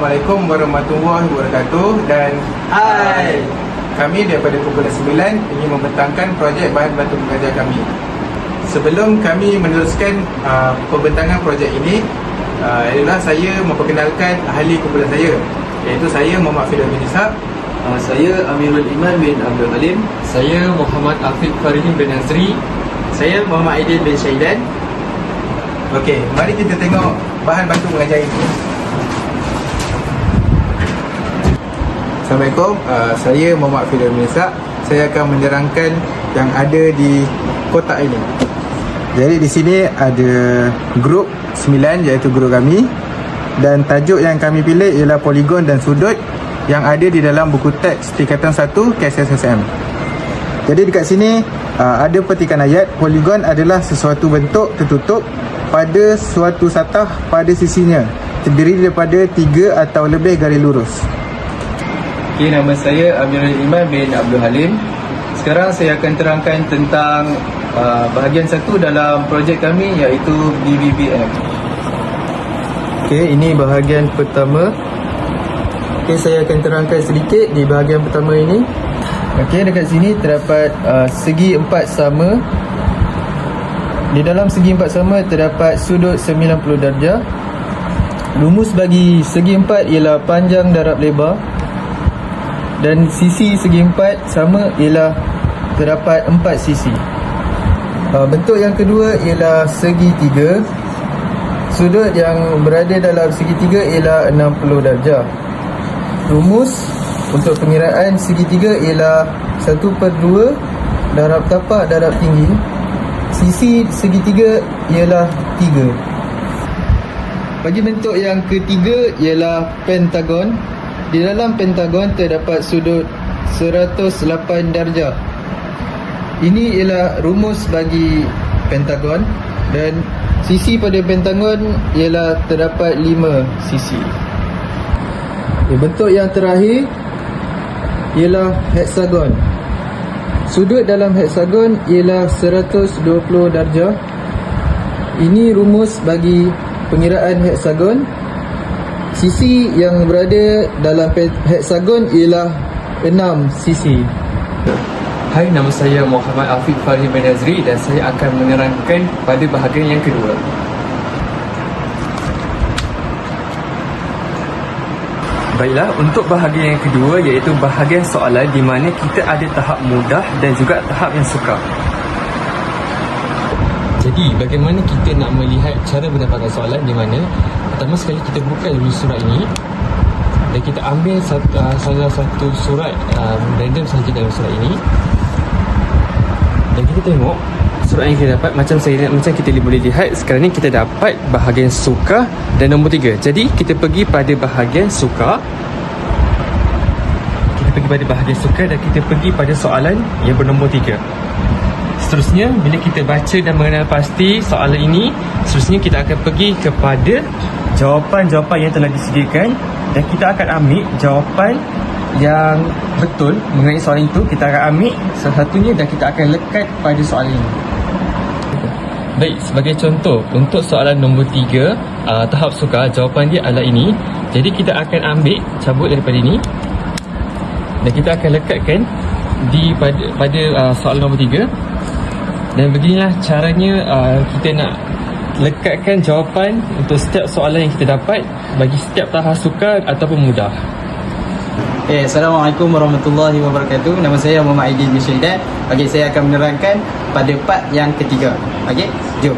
Assalamualaikum warahmatullahi wabarakatuh. Dan Hai. Kami daripada Kumpulan 9 ingin membentangkan projek bahan bantu mengajar kami. Sebelum kami meneruskan pembentangan projek ini, adalah saya memperkenalkan ahli kumpulan saya, iaitu saya Muhammad Fidel bin Ishaq. Saya Amirul Iman bin Abdul Halim. Saya Muhammad Afiq Farihim bin Azri. Saya Muhammad Aidil bin Syaidan. Okey, mari kita tengok bahan bantu mengajar ini. Assalamualaikum, saya Muhammad Fidel bin Ishaq. Saya akan menerangkan yang ada di kotak ini. Jadi di sini ada grup 9, iaitu grup kami, dan tajuk yang kami pilih ialah poligon dan sudut yang ada di dalam buku teks tingkatan 1 KSSM. Jadi dekat sini ada petikan ayat. Poligon adalah sesuatu bentuk tertutup pada suatu satah pada sisinya, terdiri daripada 3 atau lebih garis lurus. Okay, nama saya Amirul Iman bin Abdul Halim. Sekarang saya akan terangkan tentang bahagian 1 dalam projek kami, iaitu BBBM. Okay, ini bahagian pertama. Okay, saya akan terangkan sedikit di bahagian pertama ini. Okay, dekat sini terdapat segi 4 sama. Di dalam segi 4 sama terdapat sudut 90 darjah. Rumus bagi segi 4 ialah panjang darab lebar, dan sisi segi 4 sama ialah terdapat 4 sisi. Bentuk yang kedua ialah segi 3. Sudut yang berada dalam segi 3 ialah 60 darjah. Rumus untuk pengiraan segi 3 ialah 1/2 darab tapak darab tinggi. Sisi segi 3 ialah 3. Bagi bentuk yang ketiga ialah pentagon. Di dalam pentagon terdapat sudut 108 darjah. Ini ialah rumus bagi pentagon, dan sisi pada pentagon ialah terdapat 5 sisi. Bentuk yang terakhir ialah heksagon. Sudut dalam heksagon ialah 120 darjah. Ini rumus bagi pengiraan heksagon. Sisi yang berada dalam heksagon ialah 6 sisi. Hai, nama saya Muhammad Afiq Farihim bin Azri dan saya akan menerangkan pada bahagian yang kedua. Baiklah, untuk bahagian yang kedua iaitu bahagian soalan di mana kita ada tahap mudah dan juga tahap yang sukar. Jadi, bagaimana kita nak melihat cara mendapatkan soalan, di mana pertama sekali kita buka dulu surat ini dan kita ambil salah satu surat random sahaja dalam surat ini, dan kita tengok surat yang kita dapat. Macam kita boleh lihat sekarang ni kita dapat bahagian sukar dan nombor 3. Jadi kita pergi pada bahagian sukar. Dan kita pergi pada soalan yang bernombor 3. Seterusnya, bila kita baca dan mengenal pasti soalan ini, seterusnya kita akan pergi kepada jawapan-jawapan yang telah disediakan, dan kita akan ambil jawapan yang betul mengenai soalan itu. Kita akan ambil salah satunya dan kita akan lekat pada soalan ini. Baik, sebagai contoh, untuk soalan nombor 3, tahap sukar, jawapan dia adalah ini. Jadi kita akan ambil, cabut daripada ini, dan kita akan lekatkan pada soalan nombor 3. Dan beginilah caranya kita nak lekatkan jawapan untuk setiap soalan yang kita dapat bagi setiap tahap sukar ataupun mudah. Assalamualaikum warahmatullahi wabarakatuh. Nama saya Muhammad Aidil bin Syaidan. Saya akan menerangkan pada part yang ketiga. Jom.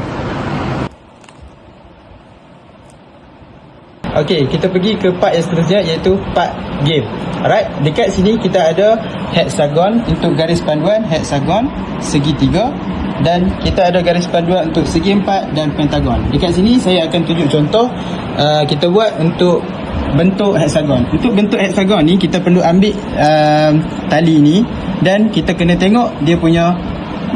Kita pergi ke part yang seterusnya, iaitu part game. Alright, dekat sini kita ada heksagon untuk garis panduan, heksagon segi 3, dan kita ada garis panduan untuk segi 4 dan pentagon. Dekat sini saya akan tunjuk contoh kita buat untuk bentuk heksagon. Untuk bentuk heksagon ni kita perlu ambil tali ni, dan kita kena tengok dia punya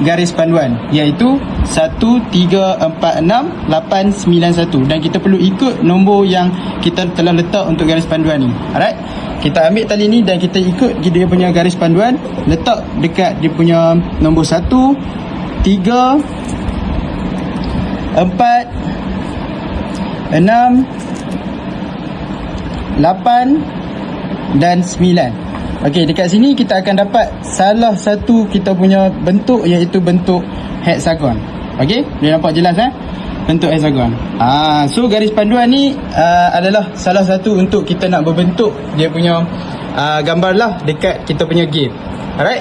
garis panduan, iaitu 1, 3, 4, 6, 8, 9, 1, dan kita perlu ikut nombor yang kita telah letak untuk garis panduan ni. Alright, kita ambil tali ni dan kita ikut dia punya garis panduan, letak dekat dia punya nombor 1, 3, 4, 6, 8 dan 9. Okey, dekat sini kita akan dapat salah satu kita punya bentuk, iaitu bentuk hexagon. Okey, boleh nampak jelas bentuk hexagon. So garis panduan ni adalah salah satu untuk kita nak berbentuk dia punya gambar lah dekat kita punya game. Alright,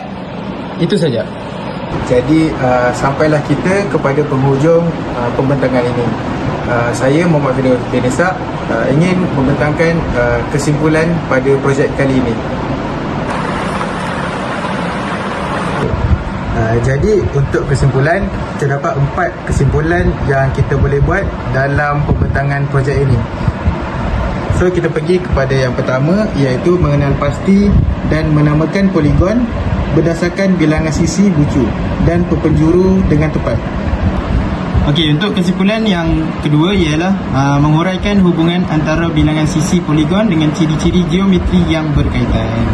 itu saja. Jadi sampailah kita kepada penghujung pembentangan ini. Saya Muhammad Firdaus bin Ishak ingin membentangkan kesimpulan pada projek kali ini. Jadi untuk kesimpulan, terdapat 4 kesimpulan yang kita boleh buat dalam pembentangan projek ini. So kita pergi kepada yang pertama, iaitu mengenal pasti dan menamakan poligon berdasarkan bilangan sisi bucu dan penjuru dengan tepat. Okey, untuk kesimpulan yang kedua ialah menguraikan hubungan antara bilangan sisi poligon dengan ciri-ciri geometri yang berkaitan.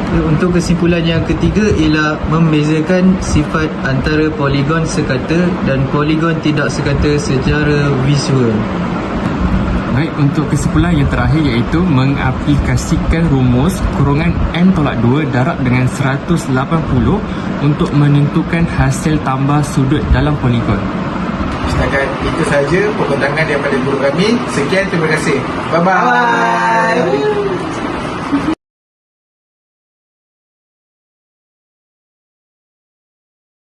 Untuk kesimpulan yang ketiga ialah membezakan sifat antara poligon sekata dan poligon tidak sekata secara visual. Baik, untuk kesimpulan yang terakhir iaitu mengaplikasikan rumus kurungan n-2 darab dengan 180 untuk menentukan hasil tambah sudut dalam poligon. Setakat itu saja pembentangan daripada guru kami. Sekian, terima kasih. Bye-bye.